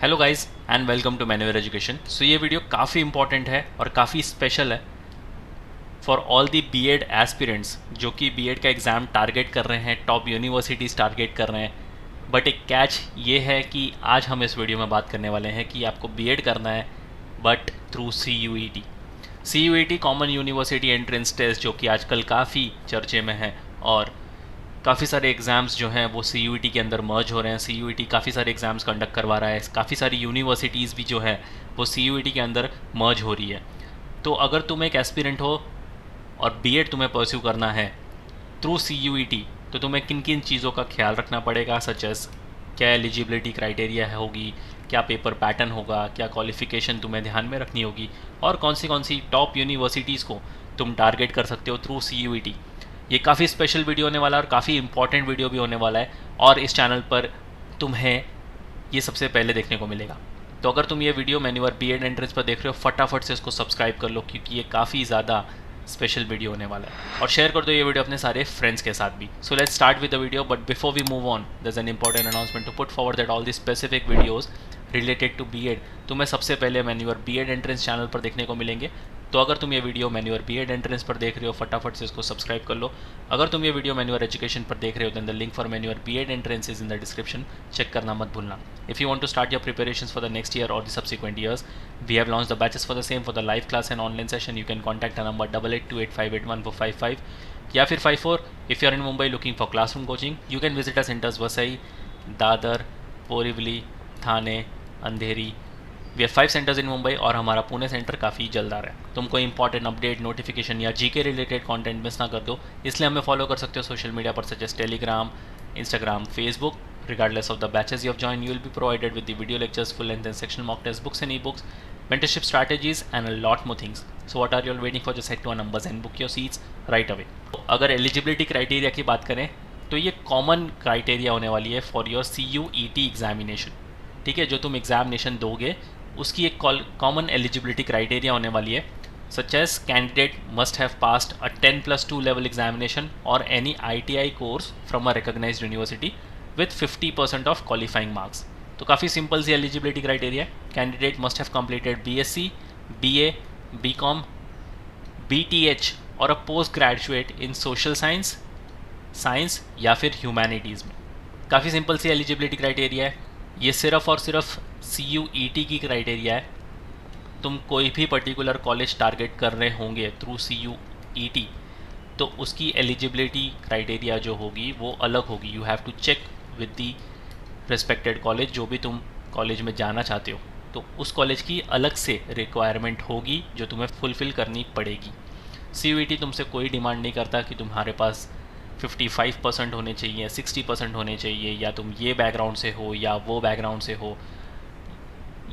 Hello guys and welcome to MANUU education. सो ये video काफ़ी इंपॉर्टेंट है और काफ़ी स्पेशल है for all the BEd aspirants जो कि बीएड का एग्ज़ाम टारगेट कर रहे हैं, टॉप यूनिवर्सिटीज़ टारगेट कर रहे हैं। बट एक कैच ये है कि आज हम इस वीडियो में बात करने वाले हैं कि आपको बीएड करना है but through CUET। CUET common university entrance test जो कि आजकल काफ़ी चर्चे में है और काफ़ी सारे एग्ज़ाम्स जो हैं वो CUET के अंदर मर्ज हो रहे हैं। CUET काफ़ी सारे एग्ज़ाम्स कंडक्ट करवा रहा है, काफ़ी सारी यूनिवर्सिटीज़ भी जो है वो CUET के अंदर मर्ज हो रही है। तो अगर तुम एक एस्पिरेंट हो और बीएड तुम्हें परस्यू करना है थ्रू CUET तो तुम्हें किन किन चीज़ों का ख्याल रखना पड़ेगा, सच एज क्या एलिजिबिलिटी क्राइटेरिया होगी, क्या पेपर पैटर्न होगा, क्या क्वालिफ़िकेशन तुम्हें ध्यान में रखनी होगी और कौन सी टॉप यूनिवर्सिटीज़ को तुम टारगेट कर सकते हो थ्रू CUET। ये काफ़ी स्पेशल वीडियो होने वाला है और काफ़ी इंपॉर्टेंट वीडियो भी होने वाला है और इस चैनल पर तुम्हें ये सबसे पहले देखने को मिलेगा। तो अगर तुम ये वीडियो मैन्युअर बीएड एंट्रेंस पर देख रहे हो फटाफट से इसको सब्सक्राइब कर लो क्योंकि ये काफ़ी ज़्यादा स्पेशल वीडियो होने वाला है और शेयर कर दो ये वीडियो अपने सारे फ्रेंड्स के साथ भी। So let's start with the video but before we move on there is an important announcement to put forward that all the specific videos related to BEd तुम्हें सबसे पहले मैन्युअर बीएड एंट्रेंस चैनल पर देखने को मिलेंगे। तो अगर तुम ये वीडियो मैन्युअर बीएड एंट्रेंस पर देख रहे हो फटाफट से इसको सब्सक्राइब कर लो। अगर तुम ये वीडियो मैन्युअर एजुकेशन पर देख रहे हो देन द लिंक फॉर मैन्युअर BEd entrance is in the description, check करना मत भूलना। If you want to start your preparations for the next year or the subsequent years, we have launched the batches for the same for the live class and online session. You can contact our number 8828581455 या फिर 54. If you are in Mumbai looking for classroom coaching, you can visit our centers Vasai, Dadar, Borivali, Thane, Andheri. We have 5 centres in Mumbai और हमारा Pune centre काफ़ी जल्द आ रहा है। तुम कोई इंपॉर्टेंट अपडेट, नोटिफिकेशन या जीके रिलेटेड कंटेंट मिस ना कर दो, इसलिए हमें फॉलो कर सकते हो सोशल मीडिया पर such as Telegram, Instagram, Facebook. Regardless of the batches you have joined, you will be provided with the video lectures, full length and sectional mock tests, books and ebooks, mentorship strategies and a lot more things. So what are you all waiting for? Just head to our numbers and book your seats right away. अगर eligibility criteria की बात करें तो ये common criteria होने वाली है for your CUET examination. ठीक है, जो तुम एग्जामिनेशन दोगे उसकी एक कॉमन एलिजिबिलिटी क्राइटेरिया होने वाली है, such as candidate must have passed a 10+2 level examination or any ITI course from a recognized university with 50% of qualifying marks। तो काफ़ी सिंपल सी एलिजिबिलिटी क्राइटेरिया है। Candidate must have completed BSc, BA, BCom, BTH और अ post graduate in social science, science या फिर humanities में। काफ़ी simple सी eligibility criteria है। ये सिर्फ और सिर्फ CUET की क्राइटेरिया है। तुम कोई भी पर्टिकुलर कॉलेज टारगेट कर रहे होंगे थ्रू CUET तो उसकी एलिजिबिलिटी क्राइटेरिया जो होगी वो अलग होगी। You have to check with the respected college, जो भी तुम कॉलेज में जाना चाहते हो तो उस कॉलेज की अलग से रिक्वायरमेंट होगी जो तुम्हें फुलफ़िल करनी पड़ेगी। CUET तुमसे कोई डिमांड नहीं करता कि तुम्हारे पास 55% होने चाहिए, 60% होने चाहिए या तुम ये बैकग्राउंड से हो या वो बैकग्राउंड से हो।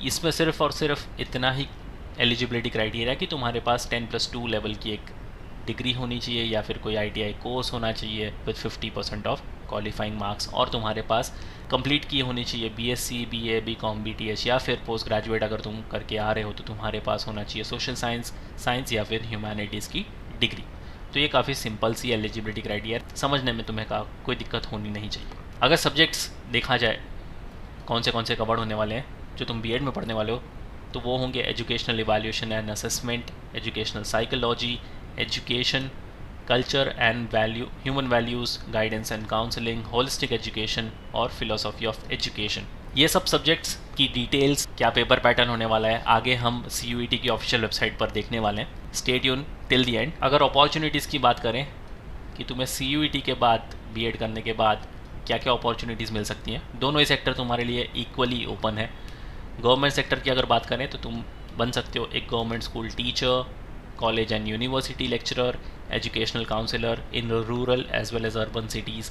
इसमें सिर्फ और सिर्फ इतना ही एलिजिबिलिटी क्राइटेरिया कि तुम्हारे पास 10+2 लेवल की एक डिग्री होनी चाहिए या फिर कोई ITI कोर्स होना चाहिए विद 50% ऑफ क्वालिफाइंग मार्क्स और तुम्हारे पास कंप्लीट की होनी चाहिए BSc, BA, BCom, BTH या फिर पोस्ट ग्रेजुएट अगर तुम करके आ रहे हो तो तुम्हारे पास होना चाहिए सोशल साइंस, साइंस या फिर ह्यूमैनिटीज़ की डिग्री। तो ये काफ़ी सिंपल सी एलिजिबिलिटी क्राइटेरिया, समझने में तुम्हें कोई दिक्कत होनी नहीं चाहिए। अगर सब्जेक्ट्स देखा जाए कौन से कवर होने वाले हैं जो तुम बीएड में पढ़ने वाले हो तो वो होंगे educational evaluation and assessment, educational psychology, education, culture and value, human values, guidance and counselling, holistic education और फिलोसॉफी ऑफ एजुकेशन। ये सब सब्जेक्ट्स की डिटेल्स, क्या पेपर पैटर्न होने वाला है, आगे हम CUET की ऑफिशियल वेबसाइट पर देखने वाले हैं। Stay tune till the end. अगर अपॉर्चुनिटीज़ की बात करें कि तुम्हें CUET के बाद बीएड करने के बाद क्या क्या अपॉर्चुनिटीज़ मिल सकती हैं, दोनों ही सेक्टर तुम्हारे लिए इक्वली ओपन है। गवर्नमेंट सेक्टर की अगर बात करें तो तुम बन सकते हो एक government school teacher, college and university lecturer, educational counsellor in rural as well as urban cities.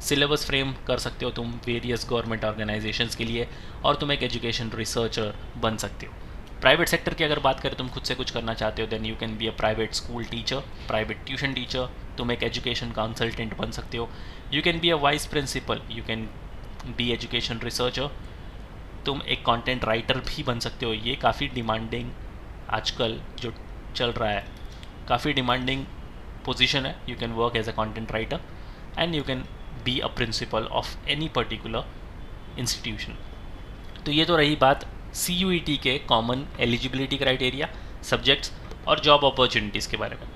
Syllabus frame कर सकते हो तुम वेरियस गवर्नमेंट ऑर्गेनाइजेशंस के लिए और तुम एक एजुकेशन रिसर्चर बन सकते हो। प्राइवेट सेक्टर की अगर बात करें, तुम खुद से कुछ करना चाहते हो then you can be a private school teacher, private tuition teacher, तुम एक एजुकेशन कंसल्टेंट बन सकते हो। You can be a vice principal, you can be education researcher, तुम एक कंटेंट राइटर भी बन सकते हो। ये काफ़ी डिमांडिंग आजकल जो चल रहा है, काफ़ी डिमांडिंग पोजीशन है। You can work as a content writer and you can be a principal of any particular institution. तो ये तो रही बात CUET के कॉमन एलिजिबिलिटी क्राइटेरिया, सब्जेक्ट्स और जॉब अपॉर्चुनिटीज़ के बारे में।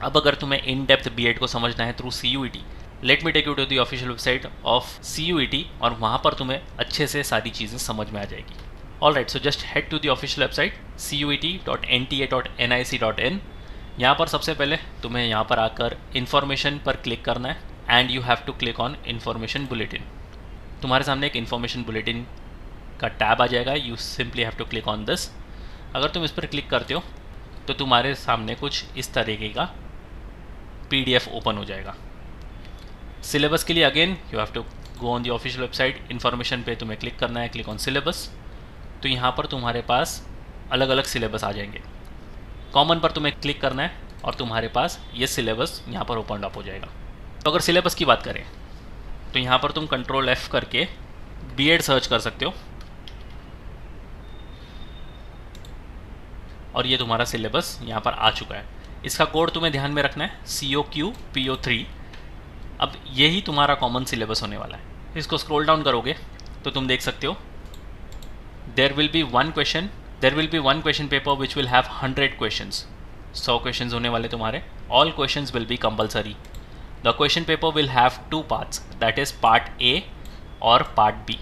अब अगर तुम्हें इन डेप्थ B.Ed को समझना है through CUET, let me take you to the official website of CUET और वहाँ पर तुम्हें अच्छे से सारी चीज़ें समझ में आ जाएगी। All right, so just head to the official website cuet.nta.nic.in। यहाँ पर सबसे पहले तुम्हें यहाँ पर आकर इन्फॉर्मेशन पर क्लिक करना है and you have to click on information bulletin. तुम्हारे सामने एक इन्फॉर्मेशन बुलेटिन का टैब आ जाएगा, you simply have to click on this. अगर तुम इस पर क्लिक करते हो तो तुम्हारे सामने कुछ इस तरीके का PDF ओपन हो जाएगा। सिलेबस के लिए again you have to go on the official website, information पे तुम्हें क्लिक करना है, क्लिक ऑन सिलेबस। तो यहाँ पर तुम्हारे पास अलग अलग सिलेबस आ जाएंगे। कॉमन पर तुम्हें क्लिक करना है और तुम्हारे पास ये सिलेबस यहाँ पर ओपन अप हो जाएगा। तो अगर सिलेबस की बात करें तो यहाँ पर तुम Ctrl F करके B.Ed सर्च कर सकते हो और ये तुम्हारा सिलेबस यहाँ पर आ चुका है। इसका कोड तुम्हें ध्यान में रखना है COQPO3। अब यही तुम्हारा कॉमन सिलेबस होने वाला है। इसको स्क्रॉल डाउन करोगे तो तुम देख सकते हो there will be one question paper which will have 100 questions। 100 questions होने वाले तुम्हारे। All questions will be compulsory। The question paper will have two parts, that is part A और part B।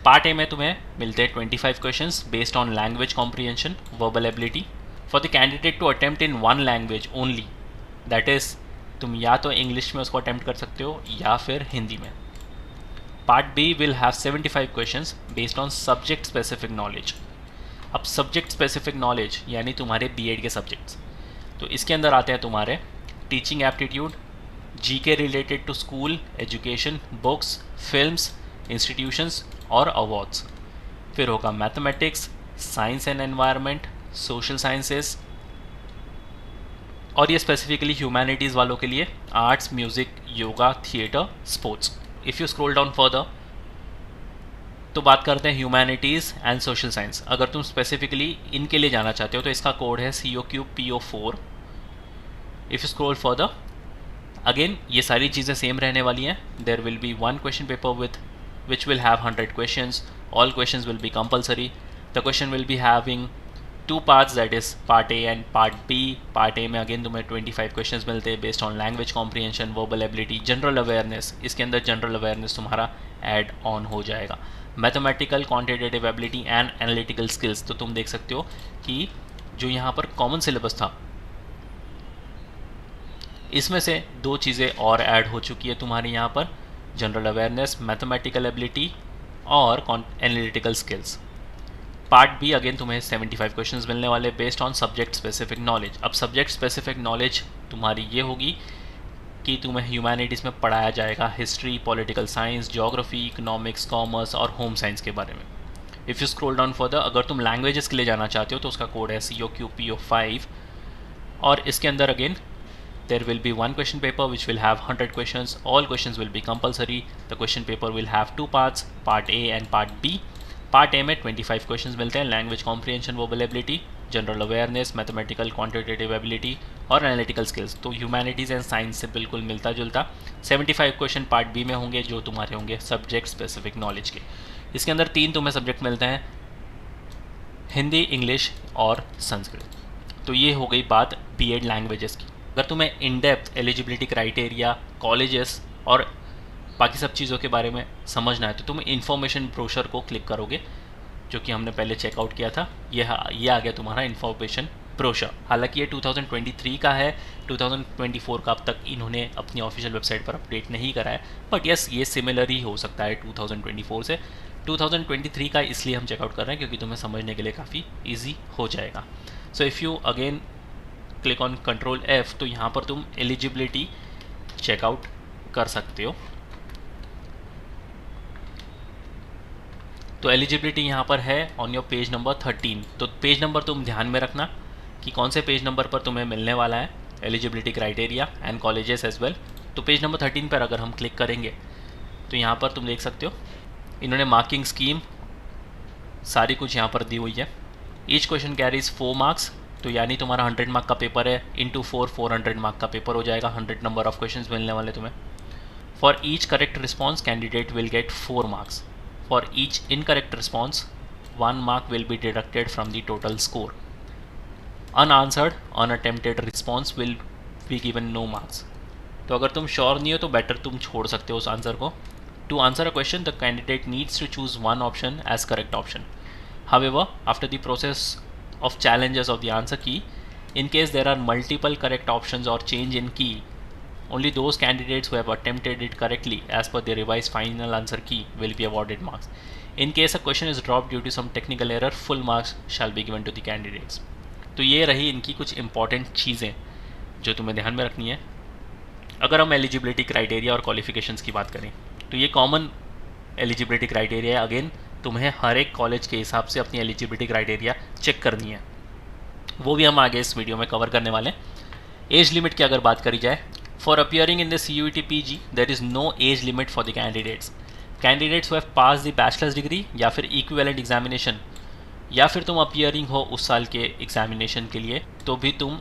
Part A में तुम्हें मिलते हैं 25 questions based on language comprehension, verbal ability for the candidate to attempt in one language only, that is तुम या तो English में उसको अटेम्प्ट कर सकते हो या फिर हिंदी में। Part B will have 75 questions based on subject specific knowledge। अब सब्जेक्ट स्पेसिफिक नॉलेज यानी तुम्हारे B.Ed के सब्जेक्ट्स, तो इसके अंदर आते हैं तुम्हारे teaching aptitude, GK related to school education, books, films, institutions और अवार्ड्स। फिर होगा mathematics, science and environment, social sciences और ये स्पेसिफिकली ह्यूमैनिटीज़ वालों के लिए arts, music, yoga, theatre, sports. If you scroll down further तो बात करते हैं ह्यूमैनिटीज़ एंड सोशल साइंस। अगर तुम स्पेसिफिकली इनके लिए जाना चाहते हो तो इसका कोड है COQPO4। If you scroll further again ये सारी चीज़ें सेम रहने वाली हैं। There will be one question paper with which will have 100 questions. All questions will be compulsory. The question will be having two parts, that is part A and part B। Part A में again तुम्हें 25 questions मिलते हैं based on language comprehension, verbal ability, general awareness. इसके अंदर general awareness तुम्हारा add on हो जाएगा। Mathematical, quantitative ability and analytical skills. तो तुम देख सकते हो कि जो यहाँ पर कॉमन सिलेबस था इसमें से दो चीज़ें और ऐड हो चुकी है तुम्हारी यहाँ पर, जनरल अवेयरनेस, मैथमेटिकल एबिलिटी और analytical skills. Part B again तुम्हें 75 क्वेश्चंस मिलने वाले based on subject specific knowledge. अब सब्जेक्ट स्पेसिफिक नॉलेज तुम्हारी ये होगी कि तुम्हें ह्यूमैनिटीज़ में पढ़ाया जाएगा history, political science, geography, economics, commerce और होम साइंस के बारे में। If you scroll down further अगर तुम लैंग्वेजेस के लिए जाना चाहते हो तो उसका कोड है COQPO5 और इसके अंदर again there will be one question paper which will have 100 questions. All questions will be compulsory. The question paper will have two parts, part A and part B। Part A में 25 questions मिलते हैं, language comprehension, verbal ability, general awareness, mathematical, quantitative ability और analytical skills. तो humanities and science से बिल्कुल मिलता जुलता। 75 question part B में होंगे जो तुम्हारे होंगे सब्जेक्ट स्पेसिफिक नॉलेज के। इसके अंदर 3 तुम्हें सब्जेक्ट मिलते हैं, हिंदी, इंग्लिश और संस्कृत। तो ये हो गई बात B.Ed लैंग्वेजेस की। अगर तुम्हें in depth eligibility criteria, colleges और बाकी सब चीज़ों के बारे में समझना है तो तुम इन्फॉर्मेशन ब्रोशर को क्लिक करोगे जो कि हमने पहले चेकआउट किया था। ये आ गया तुम्हारा इन्फॉर्मेशन ब्रोशर। हालांकि ये 2023 का है, 2024 का अब तक इन्होंने अपनी ऑफिशियल वेबसाइट पर अपडेट नहीं करा है, बट यस ये सिमिलर ही हो सकता है 2024 से। 2023 का इसलिए हम चेकआउट कर रहे हैं क्योंकि तुम्हें समझने के लिए काफ़ी ईजी हो जाएगा। So if you again click on Ctrl F तो यहाँ पर तुम एलिजिबिलिटी चेकआउट कर सकते हो। तो एलिजिबिलिटी यहाँ पर है ऑन योर पेज नंबर 13। तो पेज नंबर तुम ध्यान में रखना कि कौन से पेज नंबर पर तुम्हें मिलने वाला है eligibility criteria and colleges as well. तो पेज नंबर 13 पर अगर हम क्लिक करेंगे तो यहाँ पर तुम देख सकते हो इन्होंने मार्किंग स्कीम सारी कुछ यहाँ पर दी हुई है। ईच क्वेश्चन कैरीज 4 मार्क्स, तो यानी तुम्हारा 100 मार्क का पेपर है, इंटू 400 मार्क का पेपर हो जाएगा। 100 नंबर ऑफ क्वेश्चन मिलने वाले तुम्हें। For each correct response candidate will get 4 marks. For each incorrect response 1 mark will be deducted from the total score. Unanswered, unattempted response will be given no marks. तो अगर तुम sure नहीं हो तो better तुम छोड़ सकते हो उस आंसर को. To answer a question, the candidate needs to choose one option as correct option. However, after the process of challenges of the answer key, in case there are multiple correct options or change in key, only those candidates who have attempted it correctly as per the revised final answer key will be awarded marks. In case a question is dropped due to some technical error, full marks shall be given to the candidates. तो ये रही इनकी कुछ important चीज़ें जो तुम्हें ध्यान में रखनी है. अगर हम एलिजिबिलिटी क्राइटेरिया और क्वालिफिकेशंस की बात करें तो ये कॉमन एलिजिबिलिटी क्राइटेरिया है. अगेन तुम्हें हर एक कॉलेज के हिसाब से अपनी एलिजिबिलिटी क्राइटेरिया चेक करनी है, वो भी हम आगे इस वीडियो में कवर करने वाले हैं. एज लिमिट की अगर बात करी जाए, for appearing in the CUET PG there is no age limit for the candidates. Candidates who have pass the bachelors degree या फिर इक्विवेलेंट एग्जामिनेशन, या फिर तुम अपियरिंग हो उस साल के एग्जामिनेशन के लिए तो भी तुम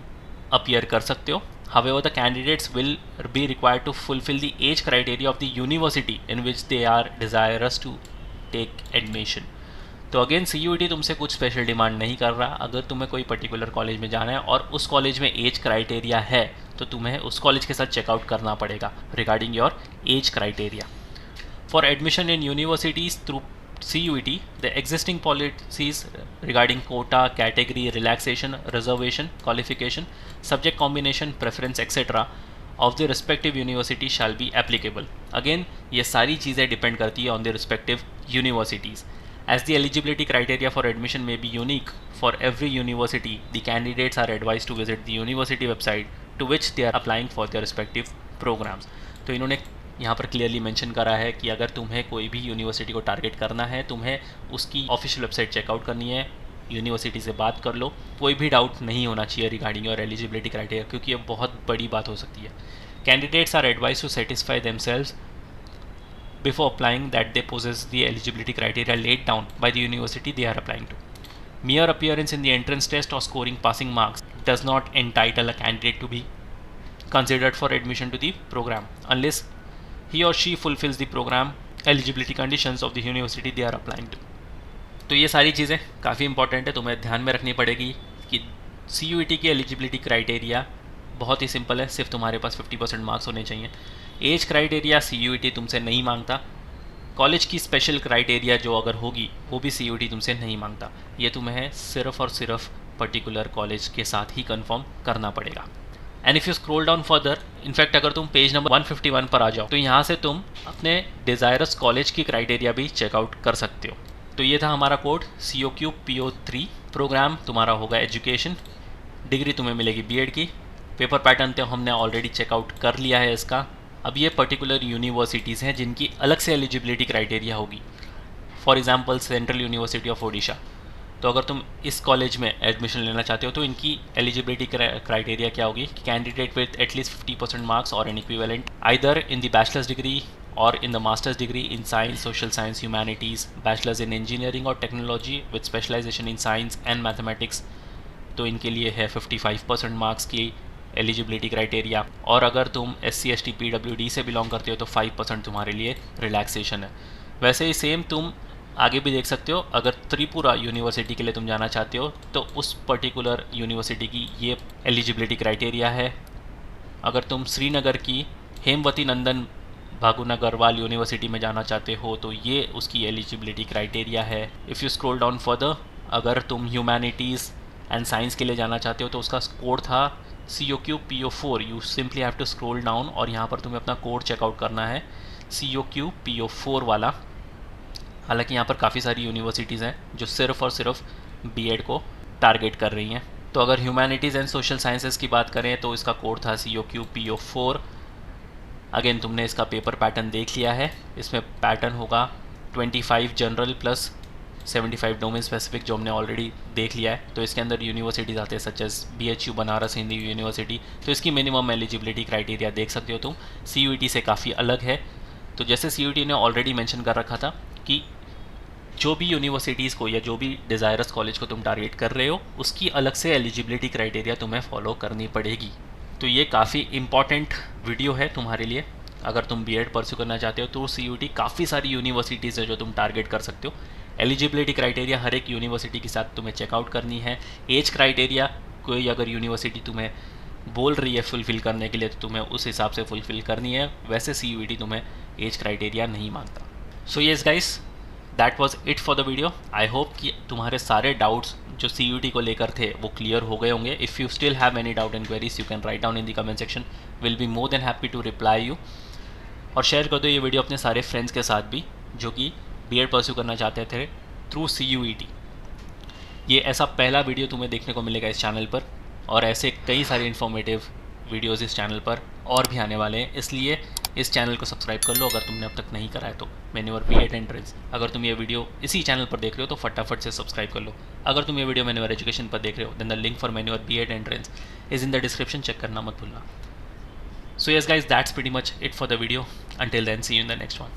अपियर कर सकते हो. However, the candidates will be required to fulfill the age criteria of the university in which they are desirous to take admission. तो अगेन CUET तुमसे कुछ स्पेशल डिमांड नहीं कर रहा. अगर तुम्हें कोई पर्टिकुलर कॉलेज में जाना है और उस कॉलेज में एज क्राइटेरिया है तो तुम्हें उस कॉलेज के साथ चेकआउट करना पड़ेगा regarding your age criteria. For admission in universities through CUET, the existing policies regarding quota, category, relaxation, reservation, qualification, subject combination, preference, etc. of the respective university shall be applicable. Again, ये सारी चीज़ें depend करती है on the respective universities. As the eligibility criteria for admission may be unique for every university, the candidates are advised to visit the university website to which they are applying for their respective programs. तो इन्होंने यहाँ पर clearly mention करा है कि अगर तुम्हें कोई भी यूनिवर्सिटी को टारगेट करना है, तुम्हें उसकी ऑफिशियल वेबसाइट चेकआउट करनी है, यूनिवर्सिटी से बात कर लो. कोई भी डाउट नहीं होना चाहिए रिगार्डिंग योर एलिजिबिलिटी क्राइटेरिया, क्योंकि ये बहुत बड़ी बात हो सकती है. Candidates are advise to satisfy themselves before applying that they possess the eligibility criteria laid down by the university they are applying to. Mere appearance in the entrance test or scoring passing marks does not entitle a candidate to be considered for admission to the program unless he or she fulfills the program eligibility conditions of the university they are applying to. तो ये सारी चीज़ें काफ़ी important है, तुम्हें ध्यान में रखनी पड़ेगी कि CUET की एलिजिबिलिटी क्राइटेरिया बहुत ही सिंपल है, सिर्फ तुम्हारे पास 50% मार्क्स होने चाहिए. एज क्राइटेरिया CUET तुमसे नहीं मांगता. कॉलेज की स्पेशल क्राइटेरिया जो अगर होगी वो भी CUET तुमसे नहीं मांगता. ये तुम्हें सिर्फ और सिर्फ पर्टिकुलर कॉलेज के साथ ही कंफर्म करना पड़ेगा. And if you scroll down further, in fact अगर तुम पेज नंबर 151 पर आ जाओ तो यहाँ से तुम अपने डिज़ायरस कॉलेज की क्राइटेरिया भी चेकआउट कर सकते हो. तो ये था हमारा कोड COQ PO3. प्रोग्राम तुम्हारा होगा एजुकेशन, डिग्री तुम्हें मिलेगी BEd की. पेपर पैटर्न तो हमने ऑलरेडी चेकआउट कर लिया है इसका. अब ये पर्टिकुलर यूनिवर्सिटीज़ हैं जिनकी अलग से एलिजिबिलिटी क्राइटेरिया होगी. For example central university of Odisha, तो अगर तुम इस कॉलेज में एडमिशन लेना चाहते हो तो इनकी एलिजिबिलिटी क्राइटेरिया क्या होगी कि कैंडिडेट विद एटलीस्ट 50% मार्क्स और an equivalent either in the bachelors degree और in the master's degree in science, social science, humanities, bachelors in engineering और technology with specialisation in science and mathematics, तो इनके लिए है 55% मार्क्स की eligibility criteria. और अगर तुम SC ST PWD से बिलोंग करते हो तो 5% तुम्हारे लिए रिलैक्सेशन है. वैसे ही सेम तुम आगे भी देख सकते हो, अगर त्रिपुरा यूनिवर्सिटी के लिए तुम जाना चाहते हो तो उस पर्टिकुलर यूनिवर्सिटी की ये एलिजिबिलिटी क्राइटेरिया है. अगर तुम श्रीनगर की हेमवती नंदन भागुन अग्रवाल यूनिवर्सिटी में जाना चाहते हो तो ये उसकी एलिजिबिलिटी क्राइटेरिया है. If you scroll down further, अगर तुम ह्यूमैनिटीज़ एंड साइंस के लिए जाना चाहते हो तो उसका कोड था COQ PO4. You simply have to scroll down और यहाँ पर तुम्हें अपना कोड चेकआउट करना है COQ PO4 वाला. हालांकि यहाँ पर काफ़ी सारी यूनिवर्सिटीज़ हैं जो सिर्फ और सिर्फ BEd को टारगेट कर रही हैं. तो अगर ह्यूमैनिटीज़ एंड सोशल साइंसेस की बात करें तो इसका कोड था COQ PO4. अगेन तुमने इसका पेपर पैटर्न देख लिया है. इसमें पैटर्न होगा 25 जनरल प्लस 75 डोमेन स्पेसिफिक जो हमने ऑलरेडी देख लिया है. तो इसके अंदर यूनिवर्सिटीज़ आते हैं such as BHU Banaras Hindu university. तो इसकी मिनिमम एलिजिबिलिटी क्राइटेरिया देख सकते हो तुम, CUET से काफ़ी अलग है. तो जैसे CUET ने ऑलरेडी मेंशन कर रखा था कि जो भी यूनिवर्सिटीज़ को या जो भी डिज़ायरस कॉलेज को तुम टारगेट कर रहे हो उसकी अलग से एलिजिबिलिटी क्राइटेरिया तुम्हें फॉलो करनी पड़ेगी. तो ये काफ़ी इम्पॉर्टेंट वीडियो है तुम्हारे लिए. अगर तुम बीएड परस्यू करना चाहते हो तो CUET काफ़ी सारी यूनिवर्सिटीज़ है जो तुम टारगेट कर सकते हो। एलिजिबिलिटी क्राइटेरिया हर एक यूनिवर्सिटी के साथ तुम्हें चेकआउट करनी है। एज क्राइटेरिया कोई अगर यूनिवर्सिटी तुम्हें बोल रही है फुलफ़िल करने के लिए तो तुम्हें उस हिसाब से फुलफ़िल करनी है, वैसे CUET तुम्हें एज क्राइटेरिया नहीं मांगता। So yes guys, that was it for the video. I hope कि तुम्हारे सारे डाउट्स जो CUET को लेकर थे वो क्लियर हो गए होंगे। If you still have any doubt and queries you can write down in the comment section, will be more than happy to reply you. और शेयर कर दो ये वीडियो अपने सारे फ्रेंड्स के साथ भी जो कि बीएड परस्यू करना चाहते थे थ्रू CUET। ये ऐसा पहला वीडियो तुम्हें देखने को मिलेगा इस चैनल पर, और ऐसे कई सारे इन्फॉर्मेटिव वीडियोस इस चैनल पर और भी आने वाले हैं, इसलिए इस चैनल को सब्सक्राइब कर लो अगर तुमने अब तक नहीं करा है तो। When you are BEd entrance, अगर तुम ये वीडियो इसी चैनल पर देख रहे हो तो फटाफट से सब्सक्राइब कर लो। अगर तुम ये वीडियो मेन्यूअर एजुकेशन पर देख रहे हो then the link for MANUU BEd entrance is in the description, check करना मत भूलना। So yes guys, that's pretty much it for the video. Until then see you in the next one.